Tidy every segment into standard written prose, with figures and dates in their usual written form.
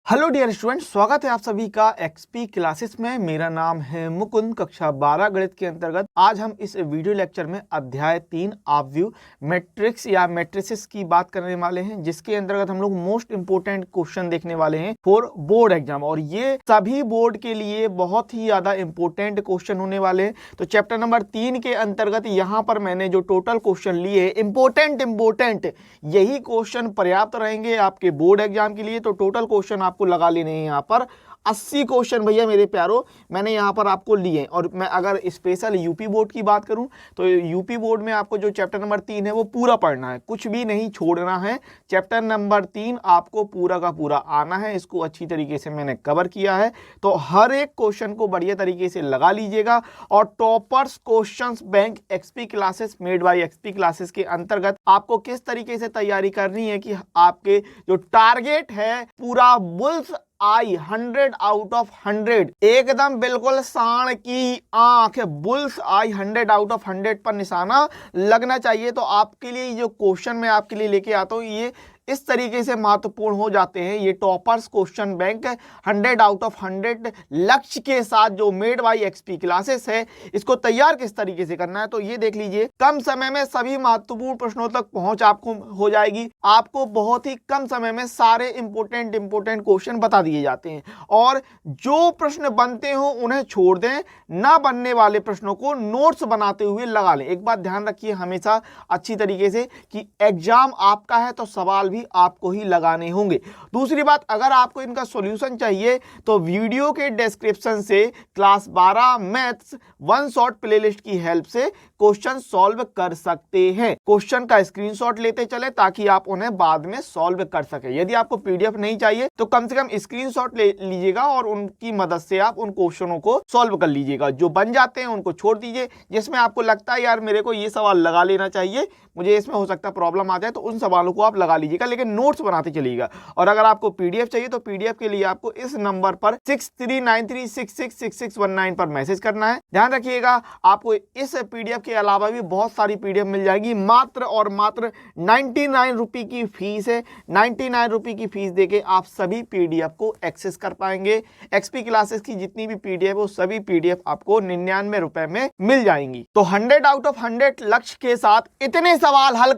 Hello dear student, स्वागत है आप सभी का एक्सपी क्लासेस में। मेरा नाम है मुकुंद। कक्षा 12 गणित के अंतर्गत आज हम इस वीडियो लेक्चर में अध्याय 3 ऑब्व्यू मैट्रिक्स या मैट्रिसेस की बात करने वाले हैं, जिसके अंतर्गत हम लोग मोस्ट इंपोर्टेंट क्वेश्चन देखने वाले हैं फॉर बोर्ड एग्जाम। और ये सभी बोर्ड के लिए बहुत ही ज्यादा इंपॉर्टेंट क्वेश्चन होने वाले हैं। तो चैप्टर नंबर 3 के अंतर्गत यहाँ पर मैंने जो टोटल क्वेश्चन लिए इंपॉर्टेंट यही क्वेश्चन पर्याप्त रहेंगे आपके बोर्ड एग्जाम के लिए। तो टोटल क्वेश्चन आपको लगा लेने हैं यहाँ पर 80 क्वेश्चन भैया मेरे प्यारो मैंने यहाँ पर आपको लिए। और मैं अगर स्पेशल यूपी बोर्ड की बात करूँ तो यूपी बोर्ड में आपको जो चैप्टर नंबर 3 है वो पूरा पढ़ना है, कुछ भी नहीं छोड़ना है। चैप्टर नंबर 3 आपको पूरा का पूरा आना है, इसको अच्छी तरीके से मैंने कवर किया है। तो हर एक क्वेश्चन को बढ़िया तरीके से लगा लीजिएगा। और toppers questions bank XP classes made by XP classes के अंतर्गत आपको किस तरीके से तैयारी करनी है कि आपके जो टारगेट है पूरा बुल्स आई 100 आउट ऑफ 100 एकदम बिल्कुल सांड की आंख, बुल्स आई 100 आउट ऑफ 100 पर निशाना लगना चाहिए। तो आपके लिए जो क्वेश्चन मैं आपके लिए लेके आता हूँ ये इस तरीके से महत्वपूर्ण हो जाते हैं। ये toppers question bank 100 out of 100 लक्ष्य के साथ जो मेड बाय एक्सपी क्लासेस है, इसको तैयार किस तरीके से करना है तो ये देख लीजिए। कम समय में सभी महत्वपूर्ण प्रश्नों तक पहुंच आपको हो जाएगी। आपको बहुत ही कम समय में सारे इंपोर्टेंट क्वेश्चन बता दिए जाते हैं। और जो प्रश्न बनते हो उन्हें छोड़ दें, ना बनने वाले प्रश्नों को नोट्स बनाते हुए लगा लें। एक बात ध्यान रखिए हमेशा अच्छी तरीके से कि एग्जाम आपका है तो सवाल भी आपको ही लगाने होंगे। दूसरी बात, अगर आपको इनका सॉल्यूशन चाहिए तो वीडियो के डिस्क्रिप्शन से class 12 maths one shot playlist की हेल्प से क्वेश्चन सॉल्व कर सकते हैं। क्वेश्चन का स्क्रीनशॉट लेते चले ताकि आप उन्हें बाद में सॉल्व कर सके। यदि आपको पीडीएफ नहीं चाहिए तो कम से कम स्क्रीनशॉट ले लीजिएगा और उनकी मदद से आप उन क्वेश्चनों को सॉल्व कर लीजिएगा। जो बन जाते हैं उनको छोड़ दीजिए। जिसमें आपको लगता है यार मेरे को ये सवाल लगा लेना चाहिए, मुझे इसमें हो सकता है प्रॉब्लम आ जाए, तो उन सवालों को आप लगा लीजिएगा, लेकिन नोट्स बनाते चलिएगा। और अगर आपको पीडीएफ चाहिए तो पीडीएफ के लिए आपको इस नंबर पर 6393666619 पर मैसेज करना है। ध्यान रखिएगा आपको इस पीडीएफ के अलावा भी बहुत सारी पीडीएफ मिल जाएगी। मात्र और मात्र 99 रुपए की फीस है। 99 रुपए की फीस देके आप सभी पीडीएफ को एक्सेस कर पाएंगे। एक्सपी क्लासेस की जितनी भी पीडीएफ वो सभी पीडीएफ आपको 99 रुपए में मिल जाएंगी। तो 100 आउट ऑफ 100 लक्ष्य के साथ इतने सवाल हल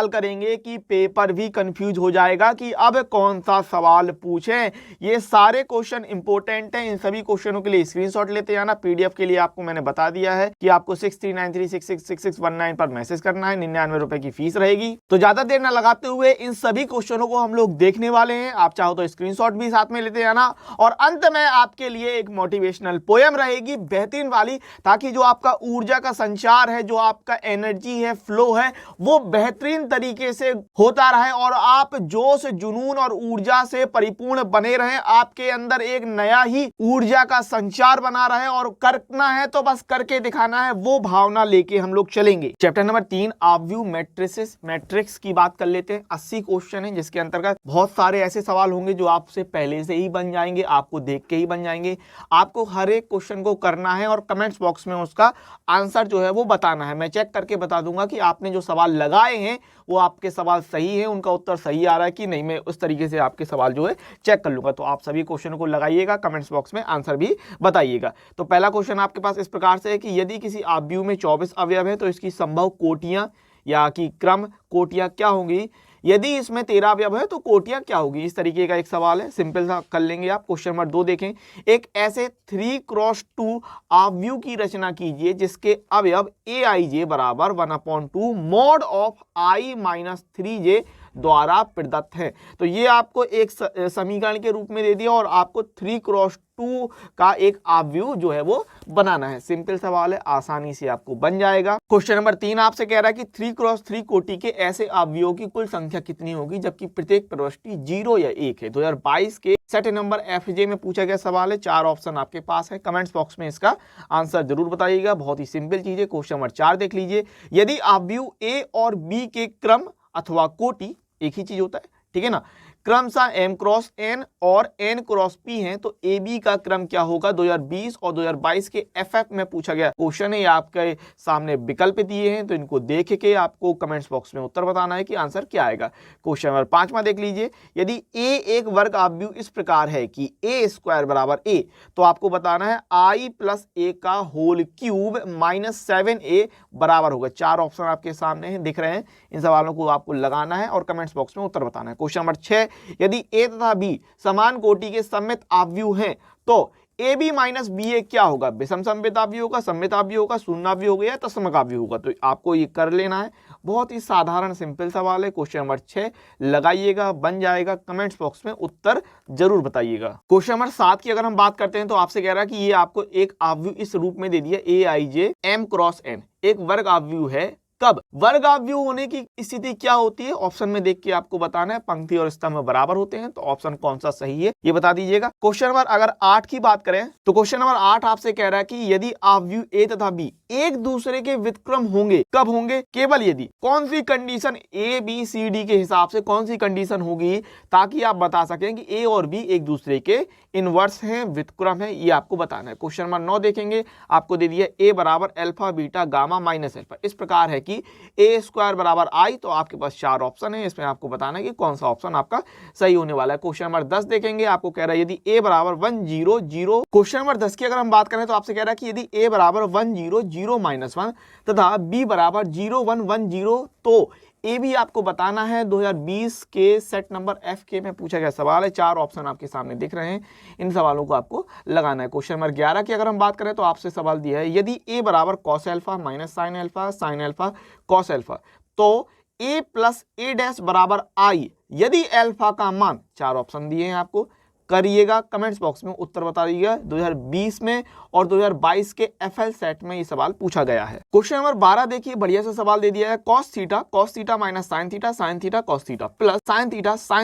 करेंगे कि पेपर भी कंफ्यूज हो जाएगा कि अब कौन सा सवाल पूछें। ये सारे क्वेश्चन इंपॉर्टेंट हैं। इन सभी क्वेश्चनों के लिए स्क्रीनशॉट लेते जाना। पीडीएफ के लिए आपको मैंने बता दिया है कि आपको 6393666619 पर मैसेज करना है। 99 रुपए की फीस रहेगी। तो ज्यादा देर ना लगाते हुए इन सभी क्वेश्चनों को हम लोग देखने वाले हैं। आप चाहो तो स्क्रीनशॉट भी साथ में लेते जाना। और अंत में आपके लिए एक मोटिवेशनल पोएम रहेगी बेहतरीन वाली, ताकि जो आपका ऊर्जा का संचार है, जो आपका एनर्जी है, फ्लो है, वो बेहतरीन तरीके से होता रहे और आप जोश, जुनून और ऊर्जा से परिपूर्ण बने रहें। आपके अंदर एक नया ही ऊर्जा का संचार बना रहे और करना है तो बस करके दिखाना है, वो भावना लेके हम लोग चलेंगे। चैप्टर नंबर 3 ऑब्व्यू मैट्रिक्स की बात कर लेते हैं। 80 क्वेश्चन है, जिसके अंतर्गत बहुत सारे ऐसे सवाल होंगे जो आपसे पहले से ही बन जाएंगे, आपको देख के ही बन जाएंगे। आपको हर एक क्वेश्चन को करना है और कमेंट्स बॉक्स में उसका आंसर जो है वो बताना है। मैं चेक करके बता दूंगा कि आपने जो सवाल लगाए हैं वो आपके सवाल सही है, उनका उत्तर सही आ रहा है कि नहीं। मैं उस तरीके से आपके सवाल जो है चेक कर लूंगा। तो आप सभी क्वेश्चन को लगाइएगा, कमेंट्स बॉक्स में आंसर भी बताइएगा। तो पहला क्वेश्चन आपके पास इस प्रकार से है कि यदि किसी ऑब्व्यू में 24 अवयव है तो इसकी संभव कोटियां या कि क्रम कोटियां क्या होंगी। यदि इसमें 13 अवयव है तो कोटियां क्या होगी। इस तरीके का एक सवाल है, सिंपल सा कर लेंगे आप। क्वेश्चन नंबर 2 देखें। एक ऐसे 3x2 ऑब्व्यू की रचना कीजिए जिसके अवयव aij बराबर 1/2 mod of i minus 3j द्वारा प्रदत्त है। तो ये आपको एक समीकरण के रूप में दे दिया और आपको 3x2 का एक ऑब्व्यू जो है वो बनाना है। सिंपल सवाल है, आसानी से आपको बन जाएगा। क्वेश्चन नंबर 3 आपसे कह रहा है कि 3x3 कोटि के ऐसे ऑब्व्यूओं की कुल संख्या कितनी होगी जबकि प्रत्येक प्रविष्टि 0 या 1 है। 2022 के सेट नंबर FJ में पूछा गया सवाल है। 4 ऑप्शन आपके पास है। कमेंट्स बॉक्स में इसका आंसर जरूर बताइएगा। बहुत ही सिंपल चीज है। क्वेश्चन नंबर 4 देख लीजिए। यदि ऑब्व्यू A और B के क्रम अथवा कोटि एक ही चीज होता है, ठीक है ना, क्रमशः m क्रॉस n और n क्रॉस p हैं, तो AB का क्रम क्या होगा 2020 और 2022 के FF में पूछा गया क्वेश्चन है। ये आपके सामने विकल्प दिए हैं, तो इनको देख के आपको कमेंट्स बॉक्स में उत्तर बताना है कि आंसर क्या आएगा। क्वेश्चन नंबर 5वां देख लीजिए, यदि a एक वर्ग आव्यूह इस प्रकार है कि a स्क्वायर बराबर a, तो आपको बताना है i प्लस a का होल क्यूब माइनस 7a बराबर होगा। 4 ऑप्शन आपके सामने हैं, दिख रहे हैं। इन सवालों को आपको लगाना है और कमेंट्स बॉक्स में उत्तर बताना है। क्वेश्चन नंबर 6, यदि a तथा b समान कोटि के सममित आव्यूह हैं तो AB माइनस BA क्या होगा? विषम सममित आव्यूह होगा, सममित आव्यूह होगा, शून्य आव्यूह होगा या तत्समक आव्यूह होगा? तो आपको ये कर लेना है। बहुत ही साधारण सिंपल सवाल है। क्वेश्चन नंबर 6 लगाइएगा, बन जाएगा। कमेंट्स बॉक्स में उत्तर जरूर बताइएगा। क्वेश्चन नंबर 7 की अगर हम बात करते हैं तो आपसे कह रहा है कि ये आपको एक आव्यूह इस रूप में दे दिया AIJ m क्रॉस n, एक वर्ग आव्यूह है। कब वर्ग आव्यूह होने की स्थिति क्या होती है? ऑप्शन में देख के आपको बताना है। पंक्ति और स्तंभ बराबर होते हैं, तो ऑप्शन कौन सा सही है ये बता दीजिएगा। क्वेश्चन नंबर अगर 8 की बात करें तो क्वेश्चन नंबर 8 आपसे कह रहा है कि यदि आव्यूह A तथा B एक दूसरे के व्युत्क्रम होंगे, कब होंगे? केवल यदि। कौन सी condition A B C D के हिसाब से कौन सी कंडीशन होगी ताकि आप बता सकें कि A और B एक दूसरे के इनवर्स हैं, व्युत्क्रम है, ये आपको बताना है। क्वेश्चन नंबर 9 देखेंगे, आपको दे दिया A बराबर alpha beta gamma minus alpha. इस प्रकार है कि a स्क्वायर बराबर i, तो आपके पास 4 ऑप्शन है, इसमें आपको बताना है कि कौन सा ऑप्शन आपका सही होने वाला है। क्वेश्चन नंबर 10 देखेंगे, आपको कह रहा है यदि a बराबर 1 0 0। क्वेश्चन नंबर 10 की अगर हम बात करें तो आपसे कह रहा है कि यदि a बराबर 1 0 0 माइनस 1 तथा b बराबर 0 1 1 0, तो ए भी आपको बताना है। 2020 के सेट नंबर एफ के में पूछा गया सवाल है। 4 ऑप्शन आपके सामने दिख रहे हैं, इन सवालों को आपको लगाना है। क्वेश्चन नंबर 11 की अगर हम बात करें तो आपसे सवाल दिया है यदि ए बराबर cos alpha minus sine alpha cos alpha, तो ए प्लस ए डैश बराबर आई यदि अल्फा का मान, 4 ऑप्शन दिए हैं आपको, करिएगा। कमेंट्स बॉक्स में उत्तर बताइएगा। 2020 में और 2022 के एफएल सेट में ये सवाल पूछा गया है। क्वेश्चन नंबर 12 देखिए, बढ़िया सा सवाल दे दिया है। Cos theta minus sine theta cos theta plus sine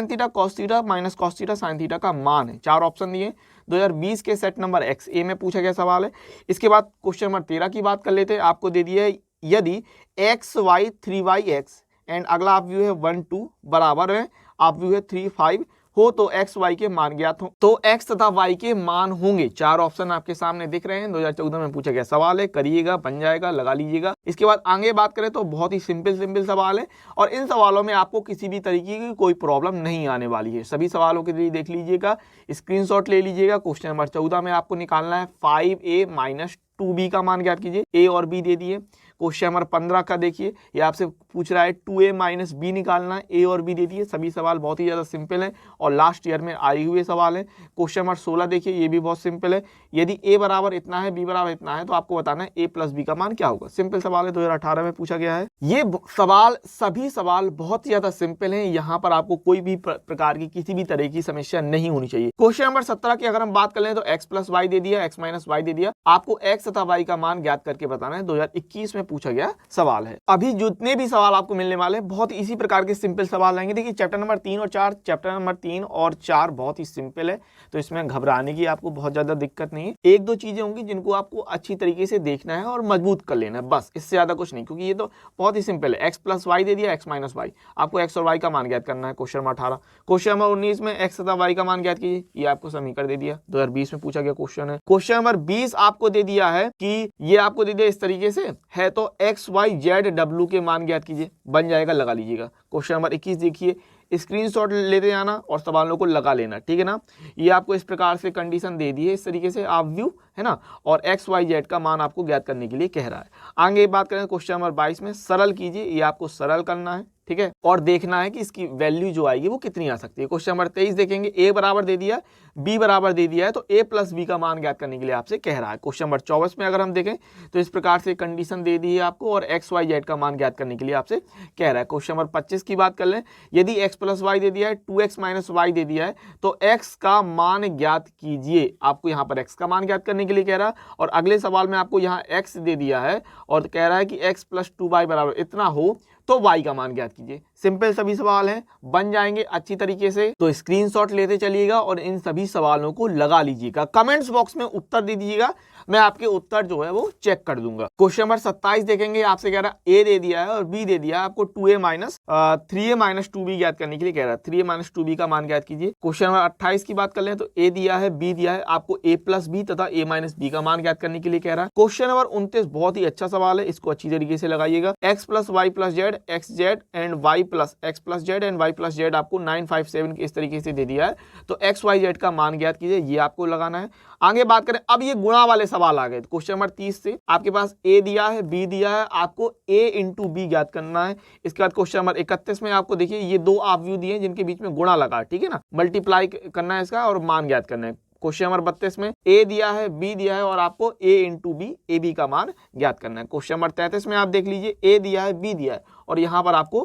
theta cos theta minus cos theta sine theta का मान है। 4 ऑप्शन दिए। 2020 के सेट नंबर एक्स ए में पूछा गया सवाल है। इसके बाद क्वेश्चन नंबर 13 की बात कर लेते हैं। आपको दे दिया है यदि x Y 3y x and अगला आव्यूह है 1 2 बराबर है आव्यूह है 3 5 हो तो एक्स वाई के मान ज्ञात हो, तो एक्स तथा वाई के मान होंगे। 4 ऑप्शन आपके सामने दिख रहे हैं। 2014 में पूछा गया सवाल है, करिएगा, बन जाएगा, लगा लीजिएगा। इसके बाद आगे बात करें तो बहुत ही सिंपल सवाल है और इन सवालों में आपको किसी भी तरीके की कोई प्रॉब्लम नहीं आने वाली है। सभी सवालों के लिए देख लीजिएगा, स्क्रीनशॉट ले लीजिएगा। क्वेश्चन नंबर 14 में आपको निकालना है 5a माइनस 2b का मान ज्ञात कीजिए। ए और बी दे दिए। क्वेश्चन नंबर 15 का देखिए, ये आपसे पूछ रहा है 2a माइनस बी निकालना है। ए और बी दे दिए। सभी सवाल बहुत ही ज़्यादा सिंपल है और लास्ट ईयर में आए हुए सवाल है। क्वेश्चन नंबर 16 देखिए, ये भी बहुत सिंपल है। यदि a बराबर इतना है, b बराबर इतना है, तो आपको बताना है a प्लस बी का मान क्या होगा। सिंपल सवाल है, 2018 में पूछा गया है। ये सवाल, सभी सवाल बहुत ही ज़्यादा सिंपल हैं। यहाँ पर आपको कोई भी प्रकार की किसी भी तरह की समस्या नहीं होनी चाहिए। क्वेश्चन नंबर 17 की अगर हम बात कर लें तो x प्लस वाई दे दिया, x माइनस वाई दे दिया। आपको x तथा y का मान ज्ञात करके बताना है। 2021 में पूछा गया सवाल है। अभी जितने भी सवाल आपको मिलने वाले हैं बहुत इसी प्रकार के सिंपल सवाल आएंगे। देखिए चैप्टर नंबर 3 और 4 बहुत ही सिंपल है, तो इसमें घबराने की आपको बहुत ज्यादा दिक्कत नहीं है। एक दो चीजें होंगी जिनको आपको अच्छी तरीके से देखना है और मजबूत कर लेना है, बस इससे ज्यादा कुछ नहीं, क्योंकि ये तो बहुत ही सिंपल है। x प्लस वाई दे दिया, x माइनस वाई, आपको x और y का मान ज्ञात करना है। Question number 18। क्वेश्चन नंबर 19 में x तथा y का मान ज्ञात कीजिए, ये आपको समीकरण दे दिया। 2020 में पूछा गया क्वेश्चन है। क्वेश्चन नंबर 20 आपको दे दिया है कि ये आपको दे दिया इस तरीके से है, तो x y z w के मान ज्ञात कीजिए, बन जाएगा, लगा लीजिएगा। क्वेश्चन नंबर 21 देखिए, स्क्रीनशॉट लेते जाना और सवालों को लगा लेना, ठीक है ना। ये आपको इस प्रकार से कंडीशन दे दी है, इस तरीके से आप व्यू है ना, और एक्स वाई जेड का मान आपको ज्ञात करने के लिए कह रहा है। आगे बात करें क्वेश्चन नंबर 22 में, सरल कीजिए, ये आपको सरल करना है, ठीक है, और देखना है कि इसकी वैल्यू जो आएगी वो कितनी आ सकती है। क्वेश्चन नंबर 23 देखेंगे, ए बराबर दे दिया, बी बराबर दे दिया है, तो ए प्लस बी का मान ज्ञात करने के लिए आपसे कह रहा है। क्वेश्चन नंबर 24 में अगर हम देखें तो इस प्रकार से कंडीशन दे दी है आपको और एक्स वाई जेड का मान ज्ञात करने के लिए आपसे कह रहा है। क्वेश्चन नंबर 25 की बात कर लें, यदि एक्स प्लस वाई दे दिया है, 2x माइनस वाई दे दिया है, तो x का मान ज्ञात कीजिए। आपको यहाँ पर x का मान ज्ञात करने के लिए कह रहा है और अगले सवाल में आपको यहाँ x दे दिया है और कह रहा है कि x प्लस 2y बराबर इतना हो तो y का मान ज्ञात कीजिए। सिंपल सभी सवाल हैं, बन जाएंगे अच्छी तरीके से, तो स्क्रीनशॉट लेते चलिएगा और इन सभी सवालों को लगा लीजिएगा। कमेंट्स बॉक्स में उत्तर दे दीजिएगा। मैं आपके उत्तर जो है वो चेक कर दूंगा। क्वेश्चन नंबर 27 देखेंगे, आपसे कह रहा है ए दे दिया है और बी दे दिया है, आपको 2a minus 3a minus 2b ज्ञात करने के लिए कह रहा है। 3a माइनस 2b का मान ज्ञात कीजिए। क्वेश्चन नंबर 28 की बात कर लें तो ए दिया है, बी दिया है, आपको a प्लस बी तथा a माइनस बी का मान ज्ञात करने के लिए कह रहा है। क्वेश्चन नंबर 29 बहुत ही अच्छा सवाल है, इसको अच्छी तरीके से लगाइएगा। x plus Y plus Z, X Z and Y plus X plus Z and Y plus Z आपको 957 इस तरीके से दे दिया है, तो एक्स वाई जेड का मान ज्ञात कीजिए, ये आपको लगाना है। आगे बात करें, अब ये गुणा वाले सवाल आ गए। क्वेश्चन नंबर 30 से आपके पास a दिया है, b दिया है, आपको a इंटू बी ज्ञात करना है। इसके बाद क्वेश्चन नंबर 31 में आपको देखिए ये दो ऑब्व्यू दिए हैं जिनके बीच में गुणा लगा, ठीक है ना, मल्टीप्लाई करना है इसका और मान ज्ञात करना है। क्वेश्चन नंबर 32 में a दिया है, b दिया है और आपको a into B A B का मान ज्ञात करना है। क्वेश्चन नंबर 33 में आप देख लीजिए a दिया है, b दिया है और यहाँ पर आपको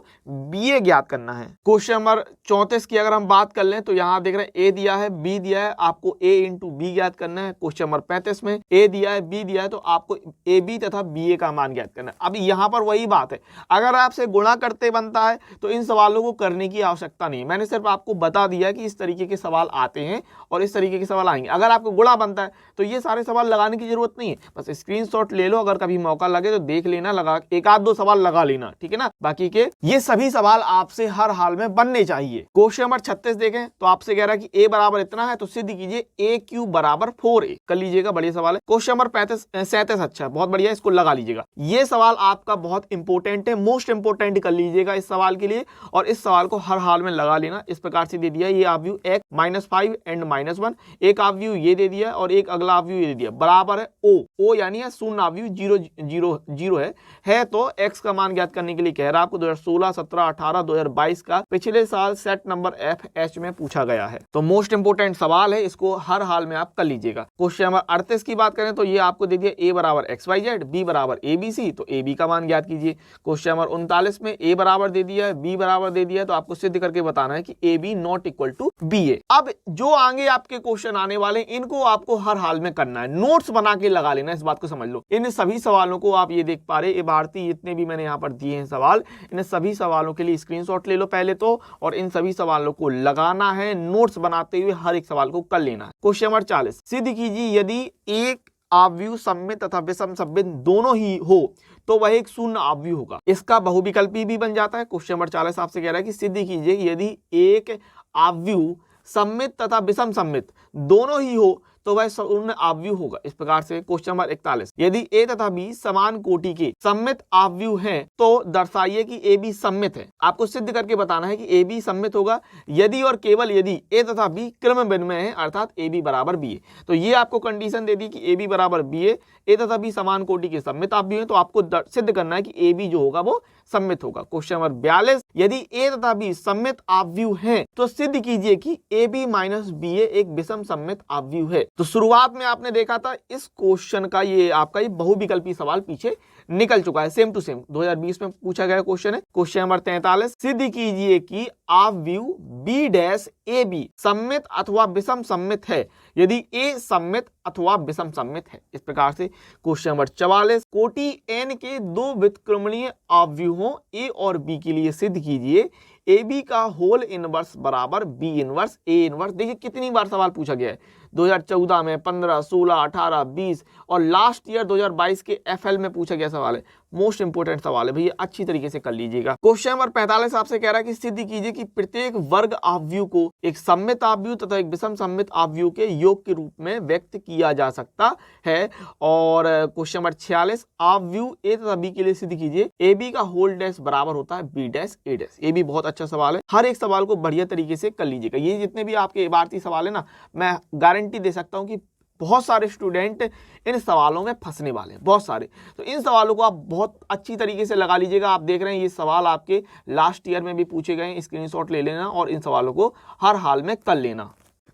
BA ज्ञात करना है। क्वेश्चन नंबर 34 की अगर हम बात कर लें तो यहाँ आप देख रहे हैं A दिया है, B दिया है, आपको A इंटू बी ज्ञात करना है। क्वेश्चन नंबर 35 में A दिया है, B दिया है, तो आपको AB तथा BA का मान ज्ञात करना है। अब यहाँ पर वही बात है, अगर आपसे गुणा करते बनता है तो इन सवालों को करने की आवश्यकता नहीं, मैंने सिर्फ आपको बता दिया कि इस तरीके के सवाल आते हैं और इस तरीके के सवाल आएंगे। अगर आपको गुणा बनता है तो ये सारे सवाल लगाने की जरूरत नहीं है, बस स्क्रीनशॉट ले लो, अगर कभी मौका लगे तो देख लेना, लगा एक आध दो सवाल लगा लेना, ठीक है ना। बाकी के ये सभी सवाल आपसे हर हाल में बनने चाहिए। क्वेश्चन नंबर 36 देखें तो आपसे कह रहा है कि a बराबर इतना है तो सिद्ध कीजिए a क्यूब बराबर 4a, कर लीजिएगा, बढ़िया सवाल है। क्वेश्चन नंबर 37 अच्छा बहुत बढ़िया, इसको लगा लीजिएगा। ये सवाल आपका बहुत इंपॉर्टेंट है, मोस्ट इंपॉर्टेंट कर लीजिएगा इस सवाल के लिए और इस सवाल को हर हाल में लगा लेना। इस प्रकार से दे दिया, ये ऑब्व्यू x -5 एंड -1, एक ऑब्व्यू ये दे दिया और एक अगला ऑब्व्यू ये दे दिया, बराबर है o यानी है शून्य ऑब्व्यू 0 0 0 है तो x का मान ज्ञात करने के लिए कह रहा है आपको 2016, 17, 18, 2022 का पिछले साल सेट नंबर FH में पूछा गया है। तो मोस्ट इंपोर्टेंट सवाल है, इसको हर हाल में आप कर लीजिएगा। क्वेश्चन नंबर 38 की बात करें तो ये आपको दे दिया a बराबर XYZ, b बराबर ABC, तो AB का मान ज्ञात कीजिए। क्वेश्चन नंबर 39 में a बराबर दे दिया है, b बराबर दे दिया है, तो आपको सिद्ध करके बताना है कि AB not equal to BA। अब जो आगे आपके क्वेश्चन आने वाले इनको आपको हर हाल में करना है, नोट्स बना के लगा लेना, इस बात को समझ लो। इन सभी सवालों को आप ये देख पा रहे, भारतीय जितने भी मैंने यहाँ पर दिए हैं सवाल, इन सभी सवालों के लिए स्क्रीनशॉट ले लो पहले तो, और इन सभी सवालों को लगाना है, नोट्स बनाते हुए हर एक सवाल को कर लेना है। क्वेश्चन नंबर 40 सिद्ध कीजिए यदि एक ऑब्व्यू सममित तथा विषम सममित दोनों ही हो तो वह एक शून्य ऑब्व्यू होगा, इसका बहुविकल्पी भी बन जाता है। क्वेश्चन नंबर 40 आपसे कह रहा है कि सिद्ध कीजिए यदि एक ऑब्व्यू सममित तथा विषम सममित दोनों ही हो तो वह शून्य ऑब्व्यू होगा। इस प्रकार से क्वेश्चन नंबर 41 यदि a तथा b समान कोटि के सममित ऑब्व्यू हैं तो दर्शाइए कि ab सममित है। आपको सिद्ध करके बताना है कि ab सममित होगा यदि और केवल यदि a तथा b क्रम विनिमय है, अर्थात ab बराबर b है। तो ये आपको कंडीशन दे दी कि ab बराबर b है, a तथा b समान कोटि के सममित ऑब्व्यू है, तो आपको सिद्ध करना है कि ab जो होगा वो सममित होगा। क्वेश्चन नंबर 42 यदि a तथा b सममित ऑब्व्यू हैं तो सिद्ध कीजिए कि ab माइनस ba एक विषम सममित ऑब्व्यू है। तो शुरुआत में आपने देखा था इस क्वेश्चन का ये आपका ये बहुविकल्पी सवाल पीछे निकल चुका है, सेम टू सेम 2020 में पूछा गया क्वेश्चन है। क्वेश्चन नंबर 43 सिद्ध कीजिए कि ऑब्व्यू b डैश ab सममित अथवा विषम सममित है यदि a सममित अथवा विषम सममित है। इस प्रकार से क्वेश्चन नंबर 44 कोटि n के दो व्युत्क्रमणीय ऑब्व्यूहों a और b के लिए सिद्ध कीजिए AB का होल इनवर्स बराबर B इनवर्स A इनवर्स। देखिए कितनी बार सवाल पूछा गया है, 2014 में, 15, 16, 18, 20 और लास्ट ईयर 2022 के FL में पूछा गया सवाल है। मोस्ट इंपोर्टेंट सवाल है भैया, अच्छी तरीके से कर लीजिएगा। क्वेश्चन नंबर 45 आपसे कह रहा है कि सिद्ध कीजिए कि प्रत्येक वर्ग ऑब्व्यू को एक सममित ऑब्व्यू तथा एक विषम सममित ऑब्व्यू के योग के रूप में व्यक्त किया जा सकता है। और क्वेश्चन नंबर 46 ऑब्व्यू A तथा B के लिए सिद्ध कीजिए AB का होल डैश बराबर होता है B डैश A डैश। ये भी बहुत अच्छा सवाल है, हर एक सवाल को बढ़िया तरीके से कर लीजिएगा। ये जितने भी आपके भारतीय सवाल है ना, मैं गारंटी दे सकता हूँ कि बहुत सारे स्टूडेंट इन सवालों में फंसने वाले हैं, बहुत सारे। तो इन सवालों को आप बहुत अच्छी तरीके से लगा लीजिएगा। आप देख रहे हैं ये सवाल आपके लास्ट ईयर में भी पूछे गए हैं, स्क्रीनशॉट ले लेना और इन सवालों को हर हाल में कर लेना।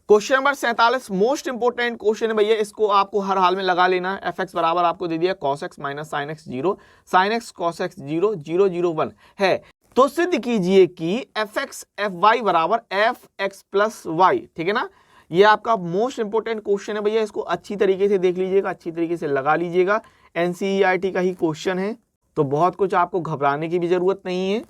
Question number 47 most important question है भैया, इसको आपको हर हाल में लगा लेना है। fx बराबर आपको दे दिया cos x minus sine x 0, sine x cos x 0 0 0 1 है, तो सिद्ध कीजिए कि fx fy बराबर fx प्लस y, ठीक है ना। ये आपका मोस्ट इंपोर्टेंट क्वेश्चन है भैया, इसको अच्छी तरीके से देख लीजिएगा, अच्छी तरीके से लगा लीजिएगा। NCERT का ही क्वेश्चन है, तो बहुत कुछ आपको घबराने की भी जरूरत नहीं है,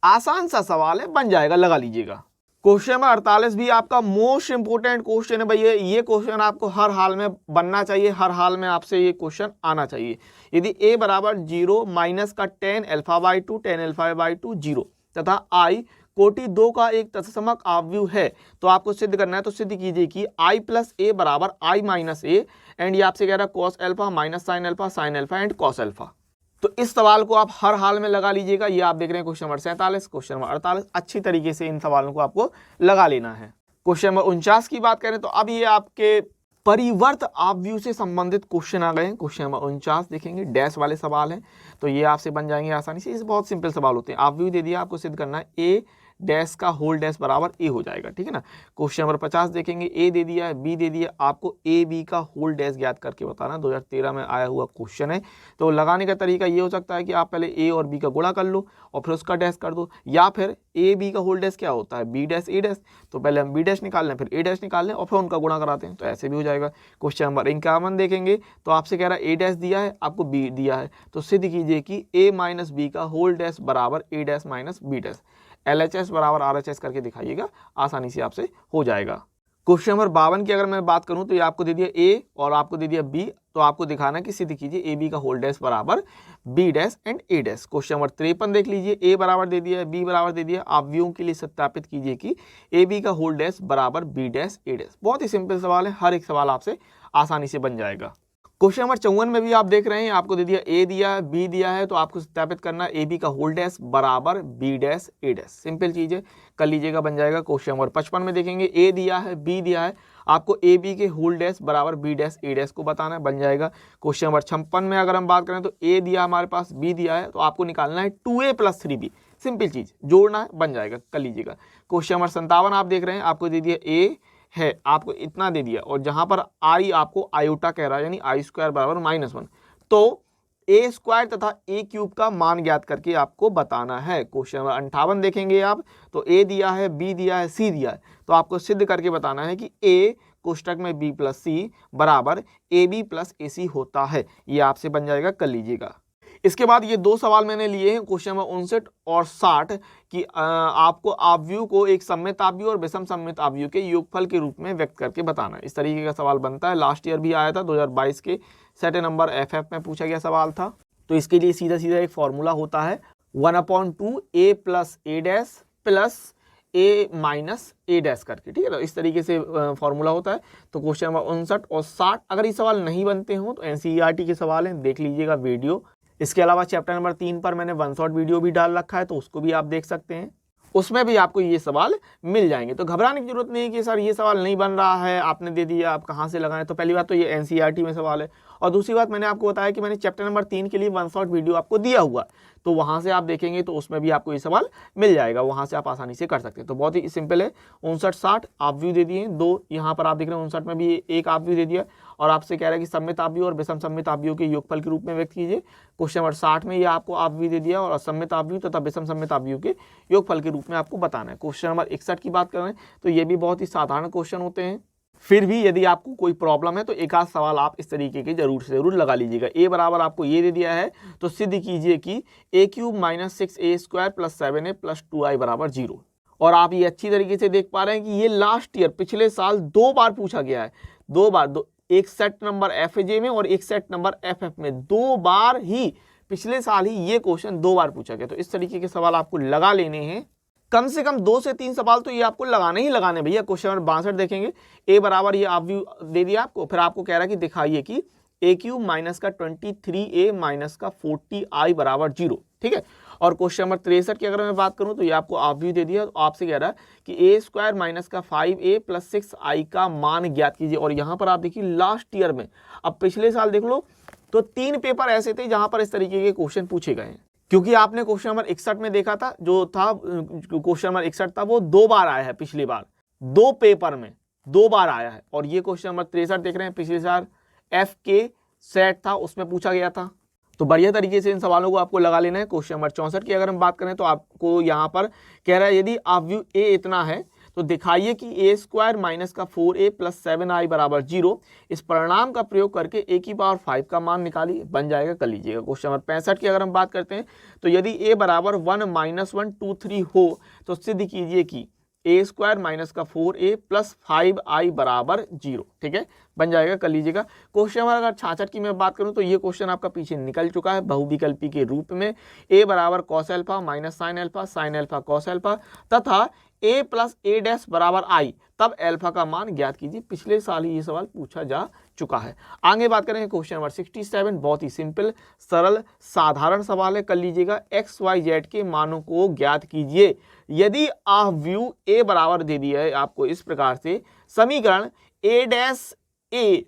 आसान सा सवाल है, बन जाएगा, लगा लीजिएगा। क्वेश्चन नंबर 48 भी आपका मोस्ट इंपोर्टेंट क्वेश्चन है भैया। ये क्वेश्चन आपको हर हाल में बनना चाहिए, हर हाल में आपसे ये क्वेश्चन आना चाहिए। यदि a बराबर 0 माइनस का tan alpha by 2 tan alpha by 2 0 तथा i कोटि 2 का एक तत्समक आव्यूह है तो आपको सिद्ध करना है। तो सिद्ध कीजिए कि i प्लस a बराबर i माइनस a एंड ये आपसे कह रहा है cos alpha minus sine alpha and cos alpha. तो इस सवाल को आप हर हाल में लगा लीजिएगा। ये आप देख रहे हैं क्वेश्चन नंबर 47, क्वेश्चन नंबर 48, अच्छी तरीके से इन सवालों को आपको लगा लेना है। क्वेश्चन नंबर 49 की बात करें तो अब ये आपके परिवर्त आव्यूह से संबंधित क्वेश्चन आ गए हैं। क्वेश्चन नंबर 49 देखेंगे, डैश वाले सवाल हैं तो ये आपसे बन जाएंगे आसानी से। इस बहुत सिंपल सवाल होते हैं। आव्यूह दे दिया, आपको सिद्ध करना है ए डैश का होल डैश बराबर ए हो जाएगा, ठीक है ना। क्वेश्चन नंबर 50 देखेंगे, ए दे दिया है, बी दे दिया, आपको ए बी का होल डैश ज्ञात करके बताना। 2013 में आया हुआ क्वेश्चन है। तो लगाने का तरीका ये हो सकता है कि आप पहले ए और बी का गुणा कर लो और फिर उसका डैश कर दो, या फिर ए बी का होल डैश क्या होता है बी डैश ए डैश, तो पहले हम बी डैश निकाल लें फिर ए डैश निकाल लें और फिर उनका गुणा कराते हैं, तो ऐसे भी हो जाएगा। क्वेश्चन नंबर 51 देखेंगे तो आपसे कह रहा है ए डैश दिया है, आपको बी दिया है, तो सिद्ध कीजिए कि ए माइनस बी का होल डैश बराबर A dash minus B dash. LHS बराबर RHS करके दिखाइएगा, आसानी से आपसे हो जाएगा। क्वेश्चन नंबर 52 की अगर मैं बात करूं तो ये आपको दे दिया A और आपको दे दिया B, तो आपको दिखाना कि सिद्ध कीजिए AB का होल डैश बराबर B dash and A dash. Question number 53 देख लीजिए, A बराबर दे दिया है, B बराबर दे दिया, आव्यूहों के लिए सत्यापित कीजिए कि AB का होल डैश बराबर B डैश A डैश। बहुत ही सिंपल सवाल है, हर एक सवाल आपसे आसानी से बन जाएगा। क्वेश्चन नंबर 54 में भी आप देख रहे हैं, आपको दे दिया ए दिया है, बी दिया है, तो आपको सत्यापित करना है ए बी का होल डैश बराबर बी डैश ए डैश। सिंपल चीज है, कर लीजिएगा, बन जाएगा। क्वेश्चन नंबर 55 में देखेंगे, ए दिया है, बी दिया है, आपको ए बी के होल डैश बराबर बी डैश ए डैश को बताना है, बन जाएगा। क्वेश्चन नंबर 56 में अगर हम बात करें तो ए दिया हमारे पास, बी दिया है, तो आपको निकालना है 2a प्लस 3b। सिंपल चीज, जोड़ना है, बन जाएगा, कर लीजिएगा। क्वेश्चन नंबर 57 आप देख रहे हैं, आपको दे दिया ए है, आपको इतना दे दिया और जहां पर आई आपको आयोटा कह रहा है यानी आई स्क्वायर बराबर -1, तो ए स्क्वायर तथा ए क्यूब का मान ज्ञात करके आपको बताना है। क्वेश्चन नंबर 58 देखेंगे आप तो ए दिया है, बी दिया है, सी दिया है, तो आपको सिद्ध करके बताना है कि ए कोष्टक में बी प्लस सी बराबर ए बी प्लस ए सी होता है। ये आपसे बन जाएगा, कर लीजिएगा। इसके बाद ये दो सवाल मैंने लिए हैं क्वेश्चन नंबर 59 और 60 कि आपको आव्यूह को एक सममित आव्यूह और विषम सममित आव्यूह के योगफल के रूप में व्यक्त करके बताना है। इस तरीके का सवाल बनता है, लास्ट ईयर भी आया था, 2022 के सेट नंबर FF में पूछा गया सवाल था। तो इसके लिए सीधा सीधा एक फॉर्मूला होता है 1/2 a plus A dash plus A minus A dash करके, ठीक है। तो इस तरीके से फॉर्मूला होता है। तो क्वेश्चन नंबर 59 और 60 अगर ये सवाल नहीं बनते हो तो NCERT के सवाल हैं, देख लीजिएगा वीडियो। इसके अलावा चैप्टर नंबर 3 पर मैंने 1 शॉट वीडियो भी डाल रखा है, तो उसको भी आप देख सकते हैं, उसमें भी आपको ये सवाल मिल जाएंगे। तो घबराने की जरूरत नहीं है कि सर ये सवाल नहीं बन रहा है, आपने दे दिया, आप कहाँ से लगाएं। तो पहली बात तो ये NCERT में सवाल है, और दूसरी बात मैंने आपको बताया कि मैंने चैप्टर नंबर 3 के लिए 1 शॉट वीडियो आपको दिया हुआ, तो वहाँ से आप देखेंगे तो उसमें भी आपको ये सवाल मिल जाएगा, वहाँ से आप आसानी से कर सकते हैं। तो बहुत ही सिंपल है। 59 60 आव्यूह दे दिए, दो यहाँ पर आप देख रहे हैं, 59 में भी एक आव्यूह दे दिया और आपसे कह रहा है कि सममित आव्यूह और विषम सममित आव्यूह के योगफल के रूप में व्यक्त कीजिए। क्वेश्चन नंबर 60 में ये आपको आव्यूह दे दिया और असममित आव्यूह तथा विषम सममित आव्यूह के योगफल के रूप में आपको बताना है। क्वेश्चन नंबर 61 की बात करें तो ये भी बहुत ही साधारण क्वेश्चन होते हैं, फिर भी यदि आपको कोई प्रॉब्लम है तो एक आध सवाल आप इस तरीके के जरूर से जरूर लगा लीजिएगा। ए बराबर आपको ये दे दिया है, तो सिद्ध कीजिए कि a cube minus 6a square plus 7a plus 2i बराबर 0। और आप ये अच्छी तरीके से देख पा रहे हैं कि ये लास्ट ईयर पिछले साल 2 बार पूछा गया है, 2 बार, एक सेट नंबर FJ में और एक सेट नंबर FF में, 2 बार ही पिछले साल ही ये क्वेश्चन 2 बार पूछा गया। तो इस तरीके के सवाल आपको लगा लेने हैं, कम से कम 2 से 3 सवाल तो ये आपको लगाने ही लगाने भैया। क्वेश्चन नंबर 62 देखेंगे, ए बराबर ये आव्यूह दे दिया आपको, फिर आपको कह रहा है कि दिखाइए कि ए क्यूब माइनस का 23a माइनस का 40i बराबर 0, ठीक है। और क्वेश्चन नंबर 63 की अगर मैं बात करूं तो ये आपको आव्यूह दे दिया, तो आपसे कह रहा है कि a स्क्वायर माइनस का 5a प्लस 6i का मान ज्ञात कीजिए। और यहाँ पर आप देखिए लास्ट ईयर में, अब पिछले साल देख लो तो 3 पेपर ऐसे थे जहां पर इस तरीके के क्वेश्चन पूछे गए हैं, क्योंकि आपने क्वेश्चन नंबर 61 में देखा था, जो था क्वेश्चन नंबर 61 था वो 2 बार आया है, पिछली बार 2 पेपर में 2 बार आया है। और ये क्वेश्चन नंबर 63 देख रहे हैं, पिछले साल FK सेट था उसमें पूछा गया था। तो बढ़िया तरीके से इन सवालों को आपको लगा लेना है। क्वेश्चन नंबर 64 की अगर हम बात करें तो आपको यहाँ पर कह रहा है यदि आव्यूह a इतना है तो दिखाइए कि a स्क्वायर माइनस का 4a प्लस 7i बराबर 0, इस परिणाम का प्रयोग करके a की पावर 5 का मान निकालिए, बन जाएगा, कर लीजिएगा। क्वेश्चन नंबर 65 की अगर हम बात करते हैं तो यदि a बराबर 1 -1 2 3 हो तो सिद्ध कीजिए कि ए स्क्वायर माइनस का 4a प्लस 5i बराबर 0, ठीक है, बन जाएगा, कर लीजिएगा। क्वेश्चन नंबर अगर 66 की मैं बात करूं तो ये क्वेश्चन आपका पीछे निकल चुका है बहुविकल्पी के रूप में। a बराबर cos alpha minus sine alpha cos alpha तथा a प्लस ए डैश बराबर i, तब एल्फा का मान ज्ञात कीजिए। पिछले साल ही ये सवाल पूछा जा चुका है। आगे बात करेंगे क्वेश्चन नंबर 67, बहुत ही सिंपल सरल साधारण सवाल है, कर लीजिएगा। एक्स वाई जेड के मानों को ज्ञात कीजिए यदि आप व्यू ए बराबर दे दिया है आपको इस प्रकार से, समीकरण ए डैश ए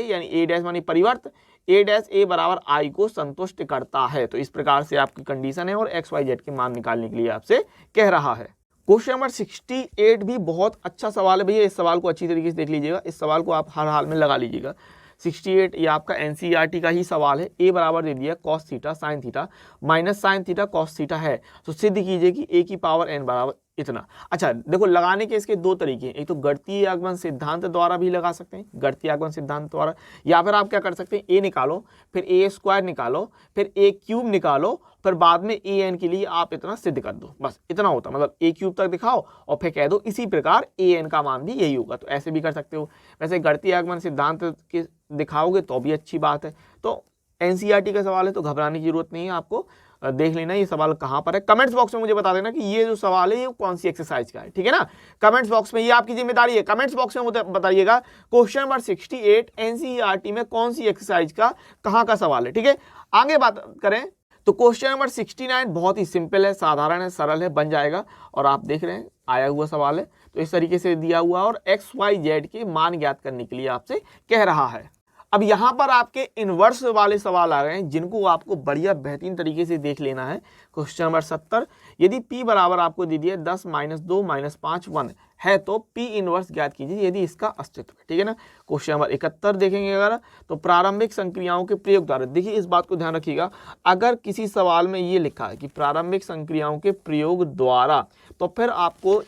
यानी ए डैश मानी परिवर्त ए डैश ए बराबर आई को संतुष्ट करता है। तो इस प्रकार से आपकी कंडीशन है और एक्स वाई जेड के मान निकालने के लिए आपसे कह रहा है। क्वेश्चन नंबर 68 भी बहुत अच्छा सवाल है भैया, इस सवाल को अच्छी तरीके से देख लीजिएगा, इस सवाल को आप हर हाल में लगा लीजिएगा। 68 ये आपका एनसीईआरटी का ही सवाल है। ए बराबर दे दिया cos theta sine theta minus sine theta cos theta है, तो सिद्ध कीजिए कि ए की पावर एन बराबर इतना। अच्छा देखो, लगाने के इसके दो तरीके हैं, एक तो गणितीय आगमन सिद्धांत द्वारा भी लगा सकते हैं, गणितीय आगमन सिद्धांत द्वारा, या फिर आप क्या कर सकते हैं, ए निकालो फिर ए स्क्वायर निकालो फिर ए क्यूब निकालो, फिर बाद में ए एन के लिए आप इतना सिद्ध कर दो, बस इतना होता, मतलब ए क्यूब तक दिखाओ और फिर कह दो इसी प्रकार ए एन का मान भी यही होगा। तो ऐसे भी कर सकते हो। वैसे गणितीय आगमन सिद्धांत के दिखाओगे तो भी अच्छी बात है। तो एनसीईआरटी का सवाल है तो घबराने की जरूरत नहीं है, आपको देख लेना ये सवाल कहाँ पर है। कमेंट्स बॉक्स में मुझे बता देना कि ये जो सवाल है ये कौन सी एक्सरसाइज का है, ठीक है ना। कमेंट्स बॉक्स में, ये आपकी जिम्मेदारी है, कमेंट्स बॉक्स में मुझे बताइएगा क्वेश्चन नंबर 68 एनसीईआरटी में कौन सी एक्सरसाइज का कहाँ का सवाल है, ठीक है। आगे बात करें तो क्वेश्चन नंबर 69 बहुत ही सिंपल है, साधारण है, सरल है, बन जाएगा। और आप देख रहे हैं आया हुआ सवाल है, तो इस तरीके से दिया हुआ और एक्स वाई जेड के मान ज्ञात करने के लिए आपसे कह रहा है। अब यहाँ पर आपके इनवर्स वाले सवाल आ गए हैं जिनको आपको बढ़िया बेहतरीन तरीके से देख लेना है। क्वेश्चन नंबर 70, यदि p बराबर आपको दे दिया 10 माइनस 2 माइनस 5 1 है तो p इनवर्स ज्ञात कीजिए यदि इसका अस्तित्व है, ठीक है ना। क्वेश्चन नंबर 71 देखेंगे अगर, तो प्रारंभिक संक्रियाओं के प्रयोग द्वारा, देखिए इस बात को ध्यान रखिएगा, अगर किसी सवाल में ये लिखा है कि प्रारंभिक संक्रियाओं के प्रयोग द्वारा, तो फिर आपको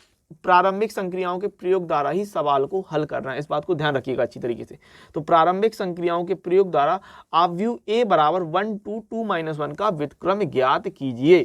प्रारंभिक संक्रियाओं के प्रयोग द्वारा ही सवाल को हल करना है, इस बात को ध्यान रखिएगा अच्छी तरीके से। तो प्रारंभिक संक्रियाओं के प्रयोग द्वारा आप व्यू ए बराबर 1 2 2 माइनस 1 का व्युत्क्रम ज्ञात कीजिए।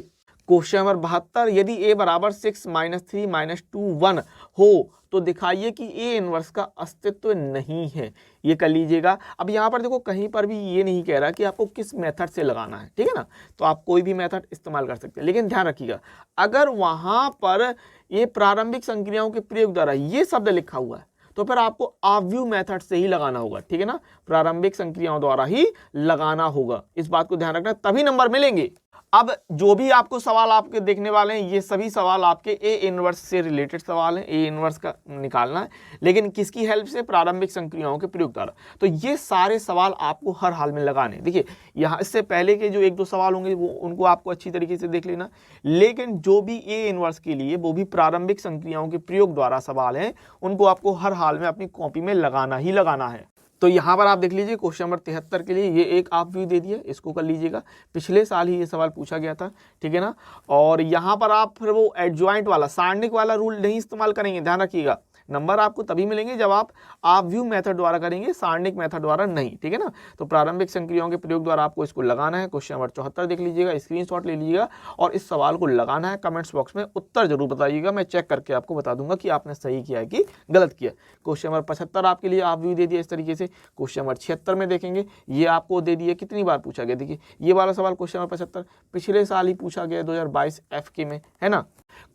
क्वेश्चन नंबर 72, यदि ए बराबर 6 माइनस 3 माइनस 2 1 हो तो दिखाइए कि ए इनवर्स का अस्तित्व नहीं है, ये कर लीजिएगा। अब यहाँ पर देखो कहीं पर भी ये नहीं कह रहा कि आपको किस मेथड से लगाना है, ठीक है ना, तो आप कोई भी मेथड इस्तेमाल कर सकते हैं, लेकिन ध्यान रखिएगा अगर वहाँ पर ये प्रारंभिक संक्रियाओं के प्रयोग द्वारा ये शब्द लिखा हुआ है तो फिर आपको ऑब्व्यू मेथड से ही लगाना होगा, ठीक है ना, प्रारंभिक संक्रियाओं द्वारा ही लगाना होगा, इस बात को ध्यान रखना, तभी नंबर मिलेंगे। अब जो भी आपको सवाल आपके देखने वाले हैं ये सभी सवाल आपके ए इनवर्स से रिलेटेड सवाल हैं, ए इनवर्स का निकालना है, लेकिन किसकी हेल्प से, प्रारंभिक संक्रियाओं के प्रयोग द्वारा। तो ये सारे सवाल आपको हर हाल में लगाने, देखिए यहाँ इससे पहले के जो एक दो सवाल होंगे वो उनको आपको अच्छी तरीके से देख लेना, लेकिन जो भी ए इनवर्स के लिए वो भी प्रारंभिक संक्रियाओं के प्रयोग द्वारा सवाल हैं उनको आपको हर हाल में अपनी कॉपी में लगाना ही लगाना है। तो यहाँ पर आप देख लीजिए क्वेश्चन नंबर 73 के लिए ये एक आप व्यू दे दिया, इसको कर लीजिएगा, पिछले साल ही ये सवाल पूछा गया था, ठीक है ना। और यहाँ पर आप फिर वो एडजॉइंट वाला सारणिक वाला रूल नहीं इस्तेमाल करेंगे, ध्यान रखिएगा, नंबर आपको तभी मिलेंगे जब आप व्यू मेथड द्वारा करेंगे, सारणिक मेथड द्वारा नहीं, ठीक है ना। तो प्रारंभिक संक्रियाओं के प्रयोग द्वारा आपको इसको लगाना है। क्वेश्चन नंबर 74 देख लीजिएगा, स्क्रीनशॉट ले लीजिएगा और इस सवाल को लगाना है। कमेंट्स बॉक्स में उत्तर जरूर बताइएगा, मैं चेक करके आपको बता दूंगा कि आपने सही किया है कि गलत किया। क्वेश्चन नंबर 75 आपके लिए आप व्यू दे दिया इस तरीके से। क्वेश्चन नंबर 76 में देखेंगे, ये आपको दे दिया, कितनी बार पूछा गया, देखिए ये वाला सवाल क्वेश्चन नंबर 75 पिछले साल ही पूछा गया 2022 FK में, है ना।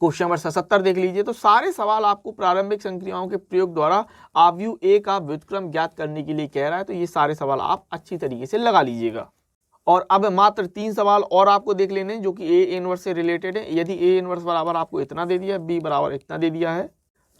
क्वेश्चन नंबर 77 देख लीजिए, तो सारे सवाल आपको प्रारंभिक संक्रियाओं के प्रयोग द्वारा आव्यूह ए का व्युत्क्रम ज्ञात करने के लिए कह रहा है, तो ये सारे सवाल आप अच्छी तरीके से लगा लीजिएगा। और अब मात्र 3 सवाल और आपको देख लेने जो कि ए इनवर्स से रिलेटेड है। यदि ए इनवर्स बराबर आपको इतना दे दिया, बी बराबर इतना दे दिया है,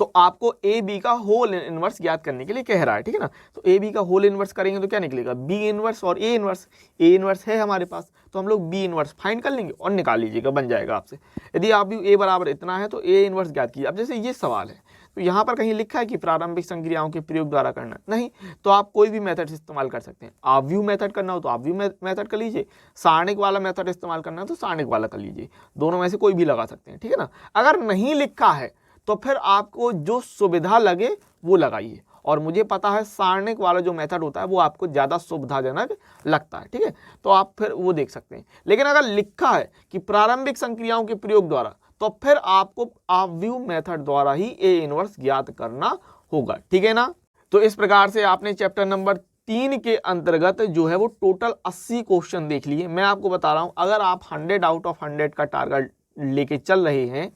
तो आपको ए बी का होल इनवर्स ज्ञात करने के लिए कह रहा है, ठीक है ना। तो ए बी का होल इनवर्स करेंगे तो क्या निकलेगा, बी इनवर्स और ए इनवर्स। ए इनवर्स है हमारे पास तो हम लोग बी इनवर्स फाइंड कर लेंगे और निकाल लीजिएगा, बन जाएगा आपसे। यदि आप भी ए बराबर इतना है तो ए इनवर्स ज्ञात कीजिए। अब जैसे ये सवाल है तो यहाँ पर कहीं लिखा है कि प्रारंभिक संक्रियाओं के प्रयोग द्वारा करना, नहीं, तो आप कोई भी मेथड इस्तेमाल कर सकते हैं। आव्यूह मेथड करना हो तो आव्यूह मेथड कर लीजिए, सारणिक वाला मेथड इस्तेमाल करना है तो सारणिक वाला कर लीजिए, दोनों में से कोई भी लगा सकते हैं, ठीक है ना। अगर नहीं लिखा है तो फिर आपको जो सुविधा लगे वो लगाइए, और मुझे पता है सारणिक वाला जो मेथड होता है वो आपको ज़्यादा सुविधाजनक लगता है, ठीक है, तो आप फिर वो देख सकते हैं। लेकिन अगर लिखा है कि प्रारंभिक संक्रियाओं के प्रयोग द्वारा, तो फिर आपको अपव्यू मेथड द्वारा ही ए इनवर्स ज्ञात करना होगा, ठीक है ना। तो इस प्रकार से आपने चैप्टर नंबर 3 के अंतर्गत जो है वो टोटल 80 क्वेश्चन देख लिए। मैं आपको बता रहा हूं, अगर आप 100 आउट ऑफ 100 का टारगेट लेके चल रहे हैं,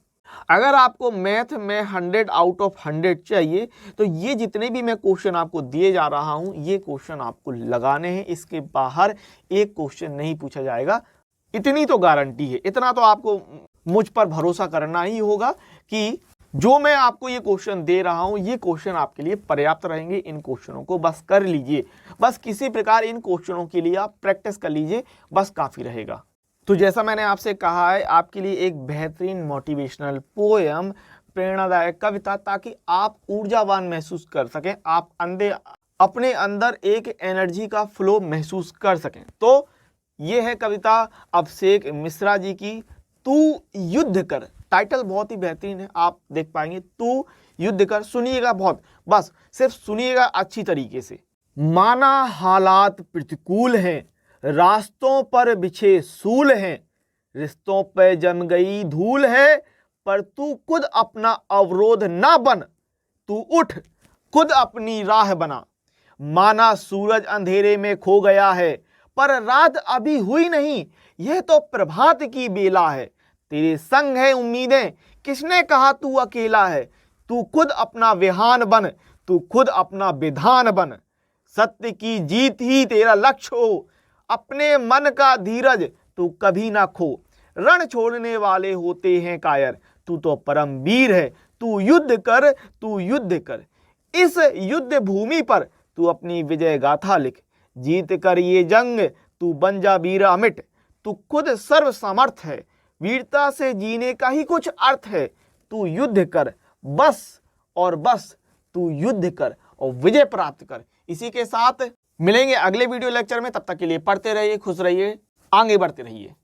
अगर आपको मैथ में 100 आउट ऑफ 100 चाहिए, तो ये जितने भी मैं क्वेश्चन आपको दिए जा रहा हूं, ये क्वेश्चन आपको लगाने हैं। इसके बाहर एक क्वेश्चन नहीं पूछा जाएगा, इतनी तो गारंटी है। इतना तो आपको मुझ पर भरोसा करना ही होगा कि जो मैं आपको ये क्वेश्चन दे रहा हूं, ये क्वेश्चन आपके लिए पर्याप्त रहेंगे। इन क्वेश्चनों को बस कर लीजिए, बस किसी प्रकार इन क्वेश्चनों के लिए आप प्रैक्टिस कर लीजिए, बस काफी रहेगा। तो जैसा मैंने आपसे कहा है, आपके लिए एक बेहतरीन मोटिवेशनल पोएम, प्रेरणादायक कविता, ताकि आप ऊर्जावान महसूस कर सकें, आप अपने अंदर एक एनर्जी का फ्लो महसूस कर सकें। तो ये है कविता अभिषेक मिश्रा जी की, तू युद्ध कर। टाइटल बहुत ही बेहतरीन है, आप देख पाएंगे, तू युद्ध कर। सुनिएगा, बहुत बस सिर्फ सुनिएगा अच्छी तरीके से। माना हालात प्रतिकूल हैं, रास्तों पर बिछे सूल हैं, रिश्तों पे जम गई धूल है, पर तू खुद अपना अवरोध ना बन, तू उठ खुद अपनी राह बना। माना सूरज अंधेरे में खो गया है, पर रात अभी हुई नहीं, यह तो प्रभात की बेला है। तेरे संग है उम्मीदें, किसने कहा तू अकेला है, तू खुद अपना विहान बन, तू खुद अपना विधान बन। सत्य की जीत ही तेरा लक्ष्य हो, अपने मन का धीरज तू कभी ना खो। रण छोड़ने वाले होते हैं कायर, तू तो परम वीर है, तू युद्ध कर, तू युद्ध कर। इस युद्ध भूमि पर तू अपनी विजय गाथा लिख, जीत कर ये जंग तू बन जा वीर अमिट। तू खुद सर्व समर्थ है, वीरता से जीने का ही कुछ अर्थ है। तू युद्ध कर, बस और बस तू युद्ध कर और विजय प्राप्त कर। इसी के साथ मिलेंगे अगले वीडियो लेक्चर में, तब तक के लिए पढ़ते रहिए, खुश रहिए, आगे बढ़ते रहिए।